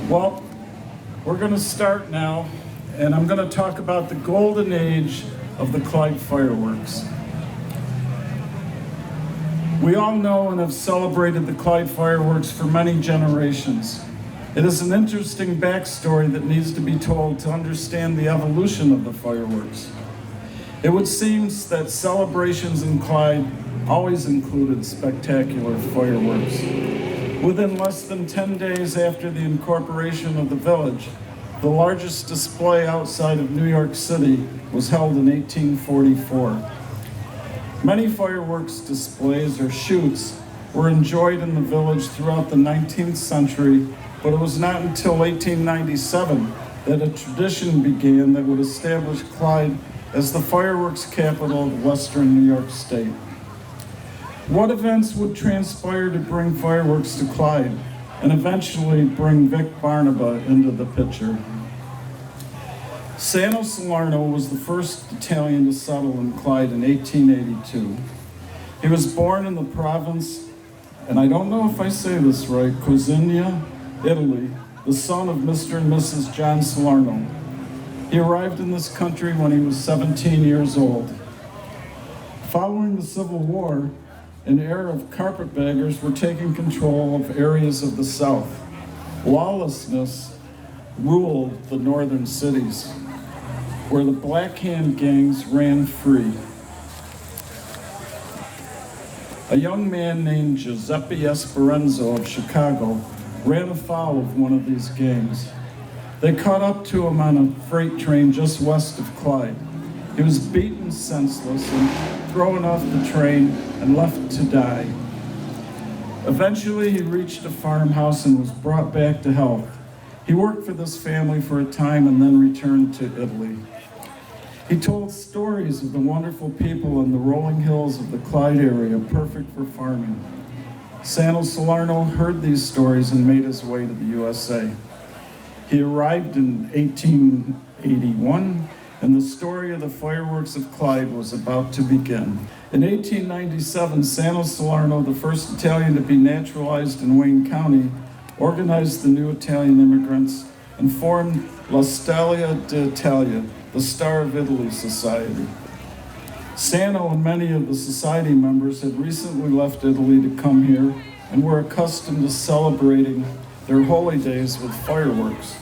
Well, we're going to start now, and I'm going to talk about the golden age of the Clyde Fireworks. We all know and have celebrated the Clyde Fireworks for many generations. It is an interesting backstory that needs to be told to understand the evolution of the fireworks. It would seem that celebrations in Clyde always included spectacular fireworks. Within less than 10 days after the incorporation of the village, the largest display outside of New York City was held in 1844. Many fireworks displays or shoots were enjoyed in the village throughout the 19th century, but it was not until 1897 that a tradition began that would establish Clyde as the fireworks capital of Western New York State. What events would transpire to bring fireworks to Clyde and eventually bring Vic Barnaba into the picture? Salerno was the first Italian to settle in Clyde in 1882. He was born in the province, and I don't know if I say this right, Cosenza, Italy, the son of Mr. and Mrs. John Salerno. He arrived in this country when he was 17 years old. Following the Civil War, an era of carpetbaggers were taking control of areas of the South. Lawlessness ruled the northern cities, where the Black Hand gangs ran free. A young man named Giuseppe Esperanza of Chicago ran afoul of one of these gangs. They caught up to him on a freight train just west of Clyde. He was beaten senseless and thrown off the train and left to die. Eventually, he reached a farmhouse and was brought back to health. He worked for this family for a time and then returned to Italy. He told stories of the wonderful people in the rolling hills of the Clyde area, perfect for farming. Salerno heard these stories and made his way to the USA. He arrived in 1881, and the story of the fireworks of Clyde was about to begin. In 1897, Salerno, the first Italian to be naturalized in Wayne County, organized the new Italian immigrants and formed La Stella d'Italia, the Star of Italy Society. Sano and many of the society members had recently left Italy to come here and were accustomed to celebrating their holy days with fireworks.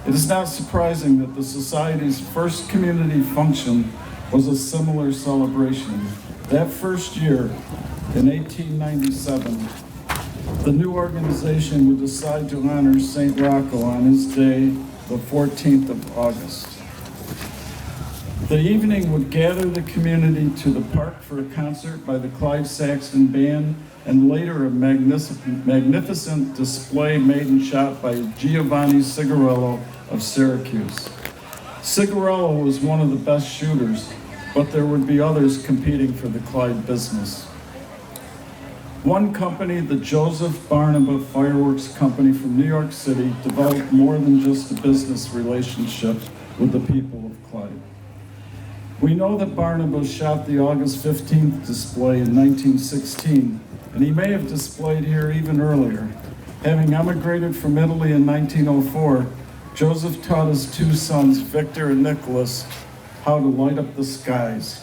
It is not surprising that the Society's first community function was a similar celebration. That first year, in 1897, the new organization would decide to honor St. Rocco on his day, the 14th of August. The evening would gather the community to the park for a concert by the Clyde Saxton Band and later a magnificent display made and shot by Giovanni Cigarello of Syracuse. Cigarello was one of the best shooters, but there would be others competing for the Clyde business. One company, the Joseph Barnaba Fireworks Company from New York City, developed more than just a business relationship with the people of Clyde. We know that Barnaba shot the August 15th display in 1916, and he may have displayed here even earlier. Having emigrated from Italy in 1904, Joseph taught his two sons, Victor and Nicholas, how to light up the skies.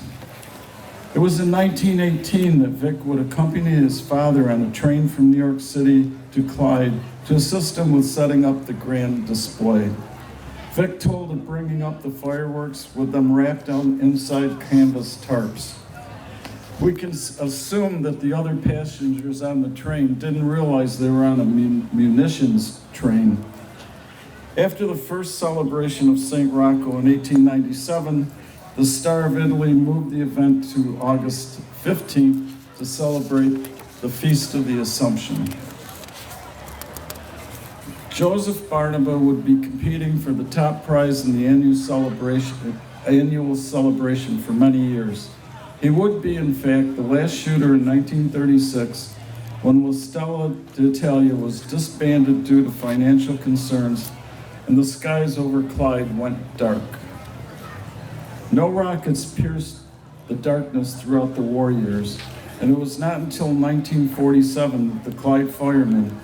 It was in 1918 that Vic would accompany his father on a train from New York City to Clyde to assist him with setting up the grand display. Vic told of bringing up the fireworks with them wrapped on inside canvas tarps. We can assume that the other passengers on the train didn't realize they were on a munitions train. After the first celebration of St. Rocco in 1897, the Star of Italy moved the event to August 15th to celebrate the Feast of the Assumption. Joseph Barnaba would be competing for the top prize in the annual celebration for many years. He would be, in fact, the last shooter in 1936 when La Stella d'Italia was disbanded due to financial concerns and the skies over Clyde went dark. No rockets pierced the darkness throughout the war years, and it was not until 1947 that the Clyde firemen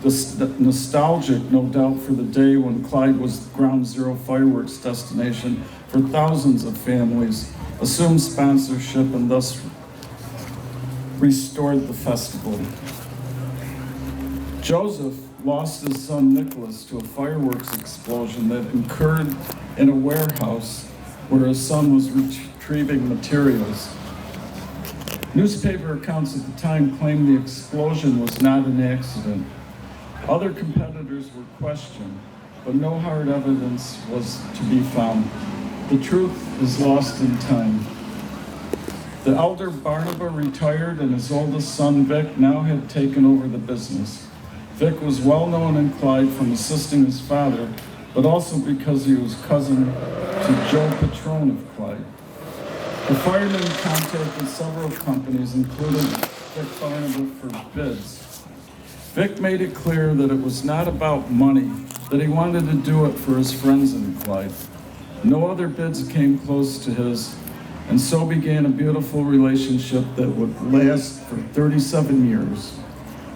nostalgic, no doubt, for the day when Clyde was ground zero fireworks destination for thousands of families, assumed sponsorship, and thus restored the festival. Joseph lost his son Nicholas to a fireworks explosion that occurred in a warehouse where his son was retrieving materials. Newspaper accounts at the time claimed the explosion was not an accident. Other competitors were questioned, but no hard evidence was to be found. The truth is lost in time. The elder Barnaba retired, and his oldest son Vic now had taken over the business. Vic was well known in Clyde from assisting his father, but also because he was cousin to Joe Patrone of Clyde. The firemen contacted several companies, including Vic Barnaba, for bids. Vic made it clear that it was not about money, that he wanted to do it for his friends in Clyde. No other bids came close to his, and so began a beautiful relationship that would last for 37 years.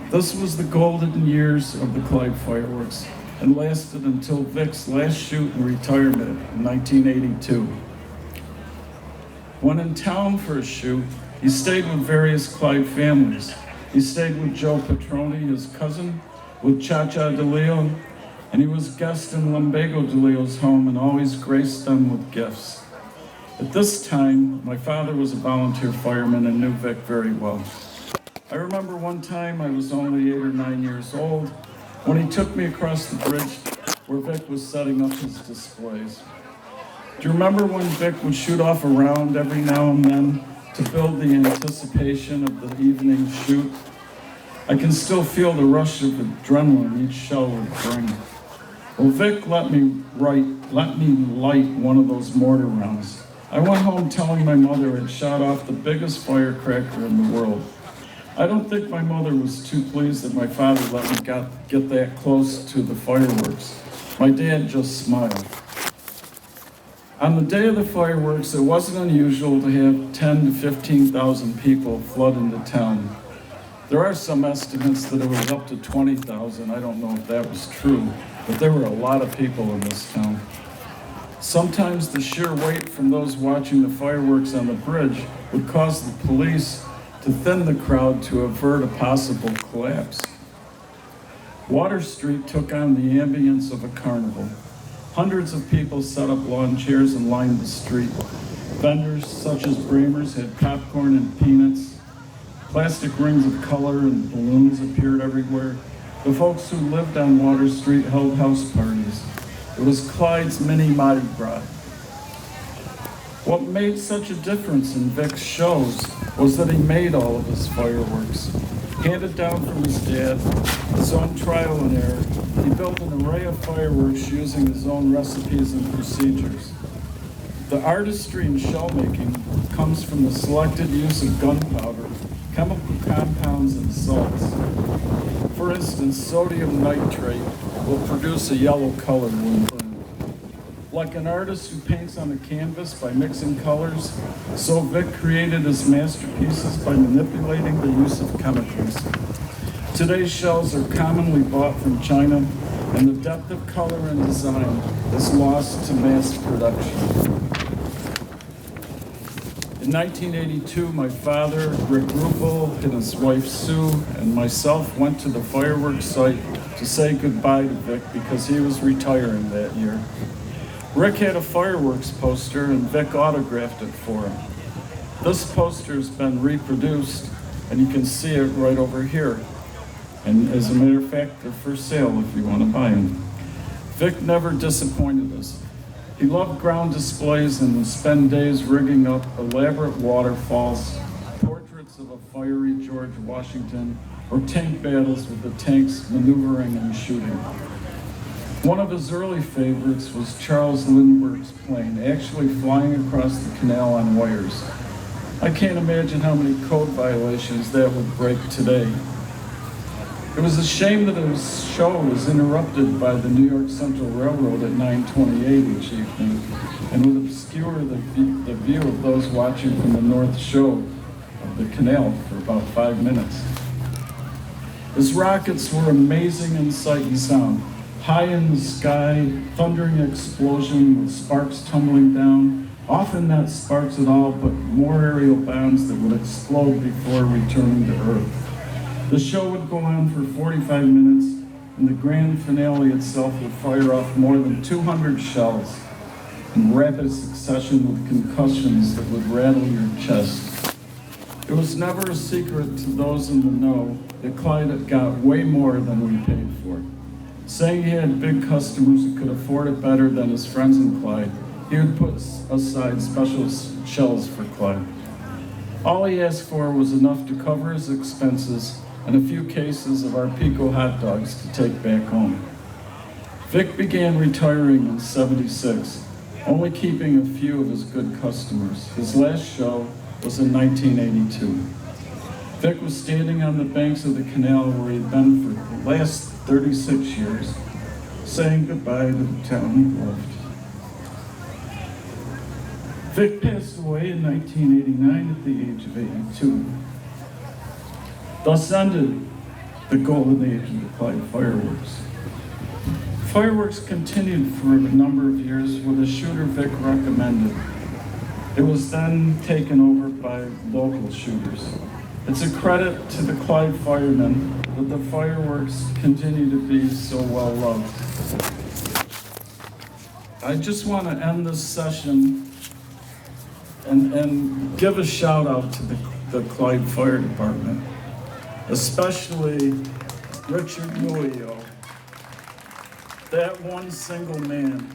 This was the golden years of the Clyde Fireworks, and lasted until Vic's last shoot and retirement in 1982. When in town for a shoot, he stayed with various Clyde families. He stayed with Joe Patroni, his cousin, with Cha-Cha DeLeo, and he was guest in Lumbago DeLeo's home and always graced them with gifts. At this time, my father was a volunteer fireman and knew Vic very well. I remember one time I was only 8 or 9 years old when he took me across the bridge where Vic was setting up his displays. Do you remember when Vic would shoot off a round every now and then to build the anticipation of the evening shoot? I can still feel the rush of adrenaline each shell would bring. Well, Vic let me light one of those mortar rounds. I went home telling my mother I'd shot off the biggest firecracker in the world. I don't think my mother was too pleased that my father let me get that close to the fireworks. My dad just smiled. On the day of the fireworks, it wasn't unusual to have 10 to 15,000 people flood into town. There are some estimates that it was up to 20,000. I don't know if that was true, but there were a lot of people in this town. Sometimes the sheer weight from those watching the fireworks on the bridge would cause the police to thin the crowd to avert a possible collapse. Water Street took on the ambience of a carnival. Hundreds of people set up lawn chairs and lined the street. Vendors such as Bramers had popcorn and peanuts. Plastic rings of color and balloons appeared everywhere. The folks who lived on Water Street held house parties. It was Clyde's mini Mardi Gras. What made such a difference in Vic's shows was that he made all of his fireworks. Handed down from his dad, his own trial and error, he built an array of fireworks using his own recipes and procedures. The artistry in shell making comes from the selected use of gunpowder, chemical compounds, and salts. For instance, sodium nitrate will produce a yellow color when burned. Like an artist who paints on a canvas by mixing colors, so Vic created his masterpieces by manipulating the use of chemicals. Today's shells are commonly bought from China, and the depth of color and design is lost to mass production. In 1982, my father, Rick Rupel, and his wife Sue, and myself went to the fireworks site to say goodbye to Vic because he was retiring that year. Rick had a fireworks poster and Vic autographed it for him. This poster has been reproduced and you can see it right over here. And as a matter of fact, they're for sale if you want to buy them. Vic never disappointed us. He loved ground displays and would spend days rigging up elaborate waterfalls, portraits of a fiery George Washington, or tank battles with the tanks maneuvering and shooting. One of his early favorites was Charles Lindbergh's plane, actually flying across the canal on wires. I can't imagine how many code violations that would break today. It was a shame that his show was interrupted by the New York Central Railroad at 9:28 each evening and would obscure the view of those watching from the North Shore of the canal for about 5 minutes. His rockets were amazing in sight and sound. High in the sky, thundering explosion with sparks tumbling down. Often not sparks at all, but more aerial bombs that would explode before returning to Earth. The show would go on for 45 minutes, and the grand finale itself would fire off more than 200 shells in rapid succession with concussions that would rattle your chest. It was never a secret to those in the know that Clyde had got way more than we paid for. Saying he had big customers who could afford it better than his friends in Clyde, he would put aside special shells for Clyde. All he asked for was enough to cover his expenses and a few cases of our Pico hot dogs to take back home. Vic began retiring in '76, only keeping a few of his good customers. His last show was in 1982. Vic was standing on the banks of the canal where he'd been for the last 36 years, saying goodbye to the town he loved. Vic passed away in 1989 at the age of 82. Thus ended the golden age of the Clyde Fireworks. Fireworks continued for a number of years with a shooter Vic recommended. It was then taken over by local shooters. It's a credit to the Clyde firemen that the fireworks continue to be so well loved. I just want to end this session and give a shout out to the Clyde Fire Department, especially Richard Muillo. That one single man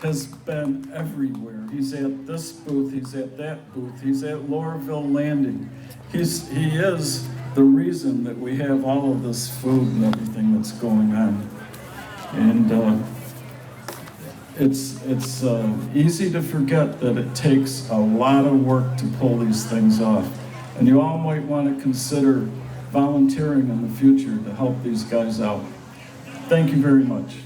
has been everywhere. He's at this booth, he's at that booth, he's at Laurelville Landing. He is the reason that we have all of this food and everything that's going on. And it's easy to forget that it takes a lot of work to pull these things off. And you all might want to consider volunteering in the future to help these guys out. Thank you very much.